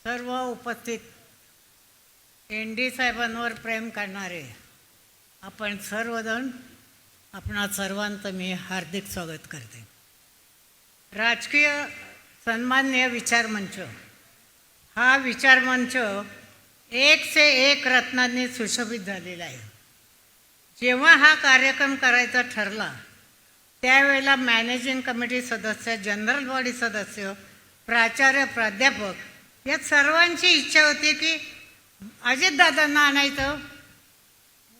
सर्व उपस्थित एन.डी. साहेबांवर प्रेम करणारे आपण सर्वजण, आपणा सर्वांचं मी हार्दिक स्वागत करते. राजकीय सन्माननीय विचारमंच हा विचारमंच एक से एक रत्नांनी सुशोभित झालेला आहे. जेव्हा हा कार्यक्रम करायचा ठरला त्यावेळेला मॅनेजिंग कमिटी सदस्य, जनरल बॉडी सदस्य, प्राचार्य, प्राध्यापक या सर्वांची इच्छा होती की अजितदादांना आणायचं,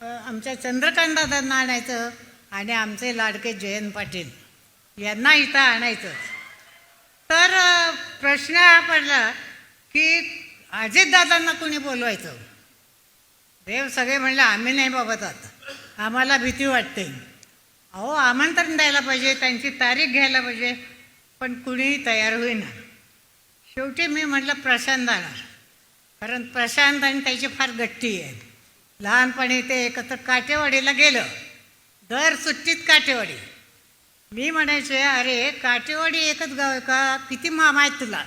आमच्या चंद्रकांतदादांना आणायचं आणि आमचे लाडके जयंत पाटील यांना इथं आणायचं. तर प्रश्न हा पडला की अजितदादांना कोणी बोलवायचं. देव सगळे म्हणले आम्ही नाही बाबा जात, आम्हाला भीती वाटते. अहो आमंत्रण द्यायला पाहिजे, त्यांची तारीख घ्यायला पाहिजे, पण कुणीही तयार होईना. शेवटी मी म्हटलं प्रशांत जाणार, कारण प्रशांत आणि त्याची फार गट्टी आहे. लहानपणी ते एकत्र काटेवाडीला गेलं, दर सुट्टीत काटेवाडी. मी म्हणायचे अरे काटेवाडी एकच गाव आहे का, किती मामा आहेत तुला?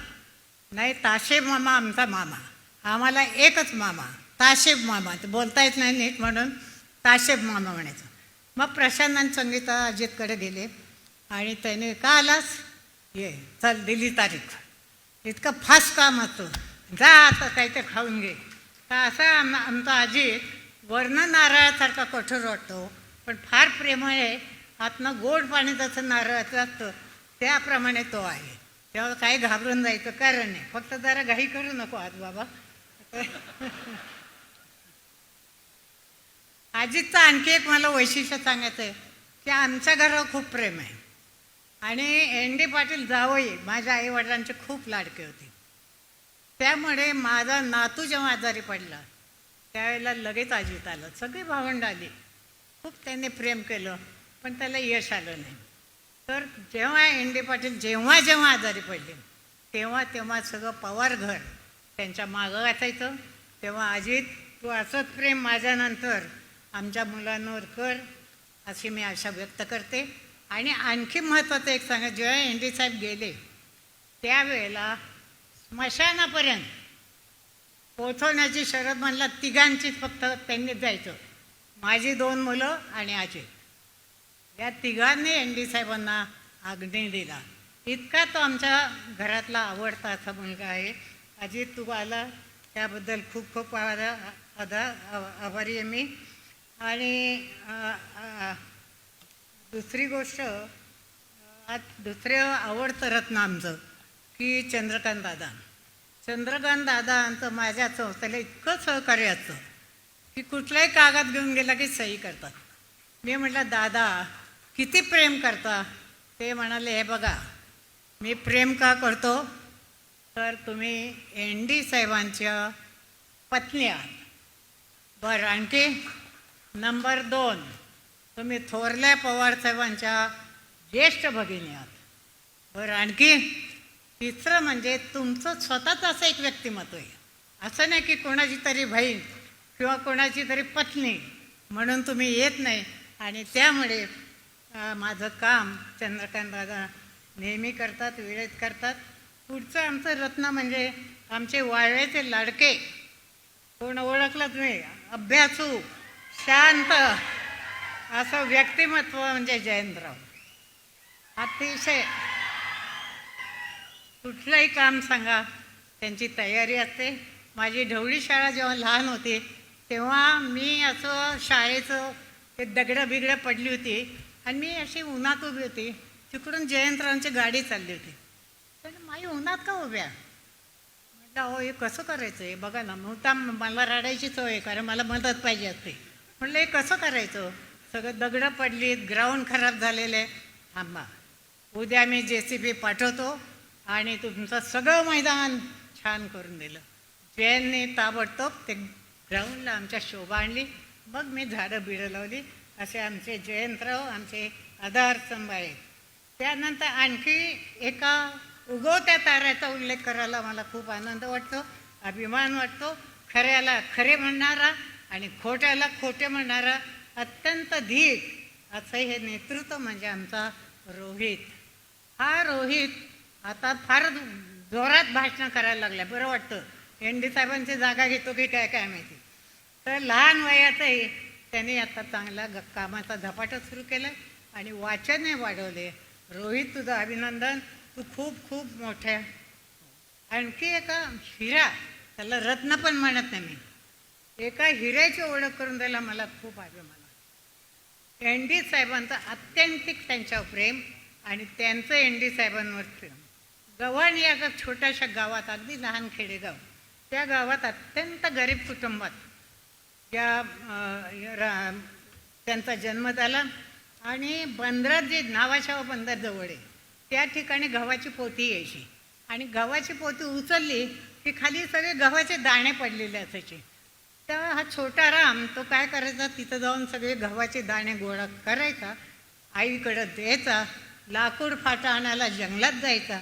नाही, ताशेब मामा आमचा मामा, आम्हाला एकच मामा, ताशेब मामा. ते बोलता येत नाही नीट म्हणून ताशेब मामा म्हणायचं. मग प्रशांत आणि संगीता अजितकडे गेले आणि त्याने का आलास, ये चल दिली तारीख. इतकं फास्ट काम असतं, जा आता काही ते खाऊन घे. तर असं आमचा अजित वर्ण नारळासारखा कठोर वाटतो, पण फार प्रेमळ आहे. आतनं गोड पाणी जसं नारळाचं असतं त्याप्रमाणे तो आहे. तेव्हा काही घाबरून जायचं कारण नाही, फक्त जरा घाई करू नको आज बाबा. अजितचं आणखी एक मला वैशिष्ट्य सांगायचं आहे की आमच्या घरावर खूप प्रेम आहे आणि एन.डी. पाटील जावई माझ्या आईवडिलांचे खूप लाडके होते. त्यामुळे माझा नातू जेव्हा आजारी पडला त्यावेळेला लगेच अजित आलं, सगळी भावंड आली. खूप त्यांनी प्रेम केलं पण त्याला यश आलं नाही. तर जेव्हा एन.डी. पाटील जेव्हा आजारी पडले तेव्हा सगळं पवार घर त्यांच्या मागं असायचं. तेव्हा अजित तू असंच प्रेम माझ्यानंतर आमच्या मुलांवर कर अशी मी आशा व्यक्त करते. आणि आणखी महत्त्वाचं एक सांगा, जेव्हा एन.डी. साहेब गेले त्यावेळेला स्मशानापर्यंत पोचवण्याची शरद म्हणला तिघांचीच फक्त त्यांनी जायचं, माझी 2 मुलं आणि अजित. या तिघांनी एन.डी. साहेबांना अग्नी दिला. इतका तो आमच्या घरातला आवडता असा मुलगा आहे. अजित तू आला त्याबद्दल खूप खूप आभारी आहे मी. आणि दुसरी गोष्ट, आज दुसरं आवडतं रत्न आमचं की चंद्रकांत दादांचं माझ्या संस्थेला इतकं सहकार्य असतं की कुठलाही कागद घेऊन गेला की सही करतात. मी म्हटलं दादा किती प्रेम करता? ते म्हणाले हे बघा मी प्रेम का करतो तर तुम्ही एन.डी. साहेबांच्या पत्नी आहात. बरं, आणखी नंबर 2 तुम्ही थोरल्या पवार साहेबांच्या ज्येष्ठ भगिनी आहात. बरं, आणखी तिसरं म्हणजे तुमचं स्वतःच असं एक व्यक्तिमत्व आहे. असं नाही की कोणाची तरी बहीण किंवा कोणाची तरी पत्नी म्हणून तुम्ही येत नाही. आणि त्यामुळे माझं काम चंद्रकांत दादा नेहमी करतात, वेळेत करतात. पुढचं आमचं रत्न म्हणजे आमचे वाळव्याचे लाडके, कोण ओळखलं तुम्ही, अभ्यासू, शांत असं व्यक्तिमत्व म्हणजे जयंतराव. अतिशय कुठलंही काम सांगा त्यांची तयारी असते. माझी ढवळी शाळा जेव्हा लहान होती तेव्हा मी असं शाळेचं ते दगडं बिगडं पडली होती आणि मी अशी उन्हात उभी होती, तिकडून जयंतरावांची गाडी चालली होती. तर माई उन्हात का उभ्या? म्हटलं अहो हे कसं करायचं आहे बघा ना. मला रडायची सवय आहे कारण मला मदत पाहिजे असते. म्हटलं हे कसं करायचं, सगळं दगडं पडलीत, ग्राउंड खराब झालेलं आहे. थांबा, उद्या मी JCB पाठवतो आणि तुमचं सगळं मैदान छान करून दिलं. जयंतने ताबडतोब ते ग्राउंडला आमच्या शोभा आणली. मग मी झाडं बिडं लावली. असे आमचे जयंतराव आमचे आधारस्तंभ आहेत. त्यानंतर आणखी एका उगवत्या ताऱ्याचा उल्लेख करायला मला खूप आनंद वाटतो, अभिमान वाटतो. खऱ्याला खरे म्हणणारा आणि खोट्याला खोटे म्हणणारा अत्यंत धीर असं हे नेतृत्व म्हणजे आमचा रोहित. हा रोहित आता फार जोरात भाषणं करायला लागल्या, बरं वाटतं. एन डी साहेबांची जागा घेतो की काय काय माहिती. तर लहान वयातही त्यांनी आता चांगला कामाचा झपाटा सुरू केला आणि वाचनही वाढवले. रोहित, तुझं अभिनंदन, तू खूप खूप मोठ्या. आणखी एका हिरा, त्याला रत्न पण म्हणत नाही मी, एका हिऱ्याची ओळख करून द्यायला मला खूप अभिमान. एन डी साहेबांचं आत्यंतिक त्यांच्यावर प्रेम आणि त्यांचं एन डी साहेबांवर प्रेम. गव्हाण या छोट्याशा गावात, अगदी लहान खेडेगाव, त्या गावात अत्यंत गरीब कुटुंबात त्यांचा जन्म झाला. आणि बंदरात जे नावाशावा बंदर जवळ आहे त्या ठिकाणी गव्हाची पोती यायची आणि गव्हाची पोती उचलली की खाली सगळे गव्हाचे दाणे पडलेले असायचे. तेव्हा हा छोटा राम तो काय करायचा, तिथं जाऊन सगळे गव्हाचे दाणे गोळा करायचा, आईकडं द्यायचा, लाकूड फाटा आणायला जंगलात जायचा,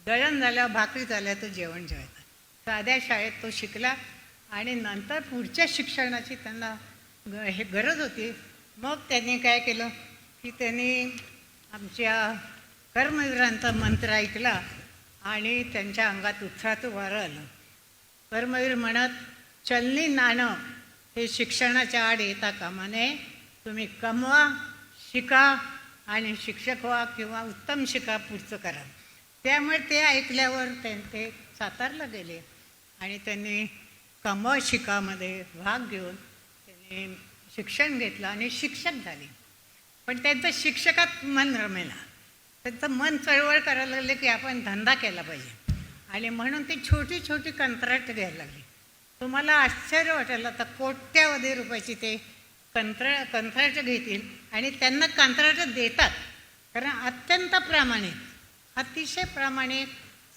दळण झाल्यावर भाकरी झाल्या तो जेवण जेवायचा. साध्या शाळेत तो शिकला आणि नंतर पुढच्या शिक्षणाची त्यांना हे गरज होती. मग त्यांनी काय केलं की त्यांनी आमच्या कर्मवीरांचा मंत्र ऐकला आणि त्यांच्या अंगात उत्साहाचं वारं आलं. कर्मवीर म्हणत, चलनी नाणं हे शिक्षणाच्या आड येता कामा नये, तुम्ही कमवा, शिका आणि शिक्षक व्हा किंवा उत्तम शिका, पुढचं करा. त्यामुळे ते ऐकल्यावर ते सातारला गेले आणि त्यांनी कमवा शिकामध्ये भाग घेऊन त्यांनी शिक्षण घेतलं आणि शिक्षक झाले. पण त्यांचं शिक्षकात मन रमेना, त्यांचं मन चळवळ करायला लागले की आपण धंदा केला पाहिजे आणि म्हणून ती छोटी छोटी कंत्राट घ्यायला लागली. तुम्हाला आश्चर्य वाटेल, आता कोट्यावधी रुपयाची ते कंत्राट घेतील आणि त्यांना कंत्राट देतात, कारण अत्यंत प्रामाणिक, अतिशय प्रामाणिक,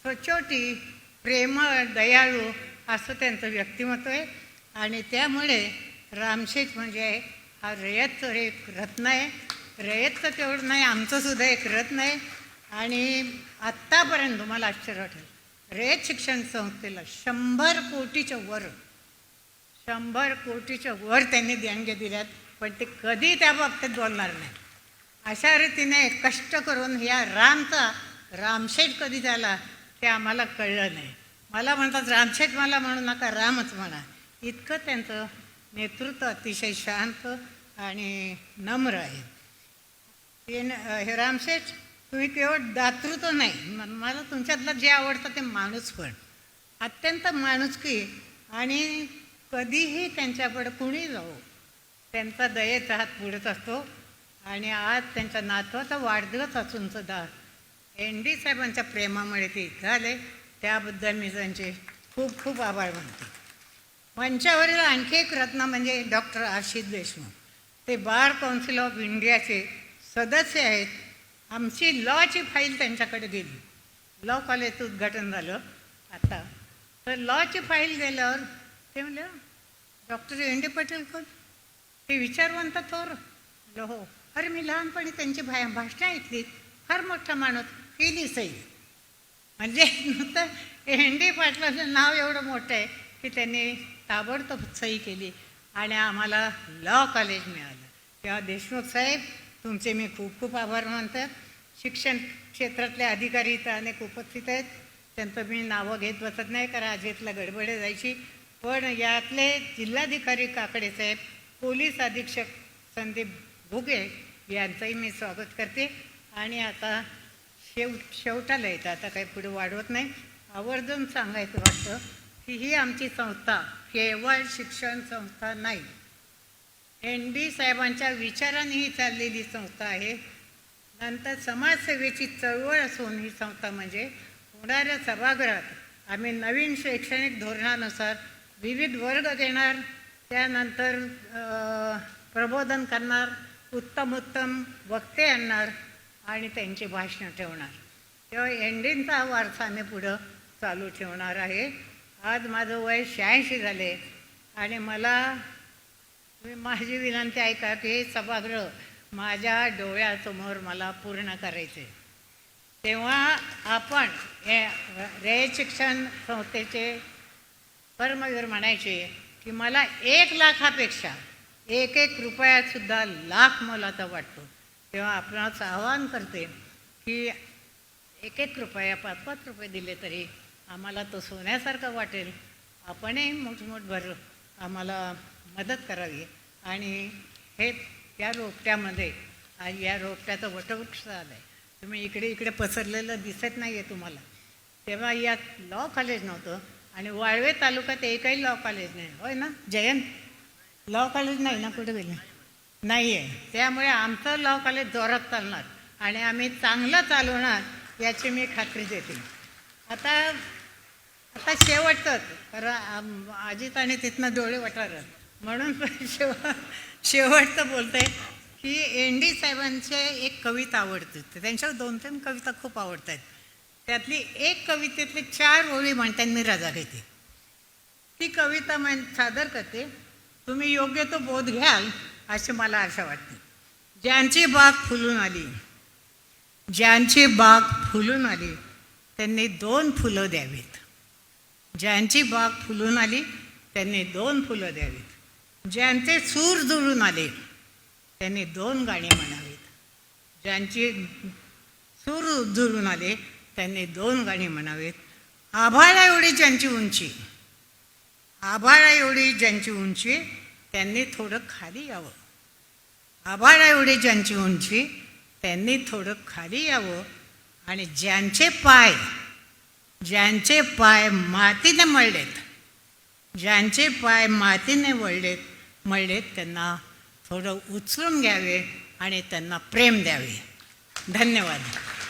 सचोटी, प्रेमळ, दयाळू असं त्यांचं व्यक्तिमत्व आहे. आणि त्यामुळे रामशेठ म्हणजे हा रयतचं एक रत्न आहे. रयतचं तेवढं नाही, आमचंसुद्धा एक रत्न आहे. आणि आत्तापर्यंत तुम्हाला आश्चर्य वाटेल, रयत शिक्षण संस्थेला 100 कोटीच्या वर त्यांनी देणगे दिल्यात, पण ते कधी त्या बाबतीत बोलणार नाही. अशा रीतीने कष्ट करून या रामशेठ कधी झाला ते आम्हाला कळलं नाही. मला म्हणतात रामशेठ मला म्हणू नका, रामच म्हणा. इतकं त्यांचं नेतृत्व अतिशय शांत आणि नम्र आहे. हे रामशेठ, तुम्ही केवळ दातृत्व नाही, मला तुमच्यातलं जे आवडतं ते माणूस पण, अत्यंत माणुसकी आणि कधीही त्यांच्याकडे कुणी जाऊ त्यांचा दयेचा हात पुढेच असतो. आणि आज त्यांच्या नातवाचा वाढदिवस असून सुद्धा एन डी साहेबांच्या प्रेमामुळे ते इथं आले, त्याबद्दल मी त्यांचे खूप खूप आभार मानते. मंचावरील आणखी एक रत्न म्हणजे डॉक्टर आशिष देशमुख. ते बार काउन्सिल ऑफ इंडियाचे सदस्य आहेत. आमची लॉची फाईल त्यांच्याकडे गेली, लॉ कॉलेजचं उद्घाटन झालं आता, तर लॉची फाईल गेल्यावर ते म्हणले, डॉक्टर एन डी पटेल कोण, ते विचारवंत थोर. हो, अरे मी लहानपणी त्यांची भाषणं ऐकली, फार मोठा माणूस, केली सही. म्हणजे नुसतं एन डी पाटलाचं नाव एवढं मोठं आहे की त्यांनी ताबडतोब सही केली आणि आम्हाला लॉ कॉलेज मिळालं. तेव्हा देशमुख साहेब, तुमचे मी खूप खूप आभार मानतात. शिक्षण क्षेत्रातले अधिकारी इथं अनेक उपस्थित आहेत, त्यांचं मी नावं घेत बसत नाही कारण आजीतला गडबडे जायची. पण यातले जिल्हाधिकारी काकडे साहेब, पोलीस अधीक्षक संदीप भुगे यांचंही मी स्वागत करते. आणि आता शेवटाला येतं, आता काही पुढे वाढवत नाही. आवर्जून सांगायचं वाटतं की ही आमची संस्था केवळ शिक्षण संस्था नाही, एन डी साहेबांच्या विचाराने ही चाललेली संस्था आहे. नंतर समाजसेवेची चळवळ असून ही संस्था म्हणजे होणाऱ्या सभागृहात आम्ही नवीन शैक्षणिक धोरणानुसार विविध वर्ग घेणार, त्यानंतर प्रबोधन करणार, उत्तम वक्ते आणणार आणि त्यांची भाषणं ठेवणार. तेव्हा एन डींचा वारसा आम्ही पुढं चालू ठेवणार आहे. आज माझं वय 86 झाले आणि माझी विनंती ऐका की हे सभागृह माझ्या डोळ्यासमोर मला पूर्ण करायचे. तेव्हा आपण रयत शिक्षण संस्थेचे कर्मवीर म्हणायचे की मला 1 लाखापेक्षा एक रुपयासुद्धा लाख मोलाचा वाटतो. तेव्हा आपणास आवाहन करते की 1 रुपया 5 रुपये दिले तरी आम्हाला तो सोन्यासारखा वाटेल. आपणही मोठमोठभर आम्हाला मदत करावी आणि हे त्या रोपट्यामध्ये आज या रोपट्याचं वटवृक्ष आलं आहे. तुम्ही इकडे इकडे पसरलेलं दिसत नाही आहे तुम्हाला. तेव्हा यात लॉ कॉलेज नव्हतं आणि वाळवे तालुक्यात एकही लॉ कॉलेज नाही. होय ना जयंत? लॉ कॉलेज नाही ना कुठे गेले? नाही आहे. त्यामुळे आमचं लॉ कॉलेज जोरात चालणार आणि आम्ही चांगलं चालवणार याची मी खात्री देते. आता आता शेवटचंच कारण अजित आणि तिथनं डोळे वटारत म्हणून शेवटचं बोलते की एन डी साहेबांचे एक कविता आवडते. त्यांच्यावर 2-3 कविता खूप आवडतात. त्यातली एक कवितेतली 4 ओळी म्हणतात मी रजा घेते. ती कविता सादर करते. तुम्ही योग्य तो बोध घ्याल अशी मला आशा वाटते. ज्यांची बाग फुलून आली, ज्यांची बाग फुलून आली त्यांनी 2 फुलं द्यावीत. ज्यांची बाग फुलून आली त्यांनी 2 फुलं द्यावीत. ज्यांचे सूर जुळून आले त्यांनी 2 गाणी म्हणावीत. ज्यांची सूर जुळून आले त्यांनी 2 गाणी म्हणावीत. आभाळा एवढी ज्यांची उंची, आभाळा एवढी ज्यांची उंची त्यांनी थोडं खाली यावं. आभाळा एवढी ज्यांची उंची त्यांनी थोडं खाली यावं. आणि ज्यांचे पाय मातीने मळलेत, ज्यांचे पाय मातीने मळलेत त्यांना थोडं उचलून घ्यावे आणि त्यांना प्रेम द्यावे. धन्यवाद.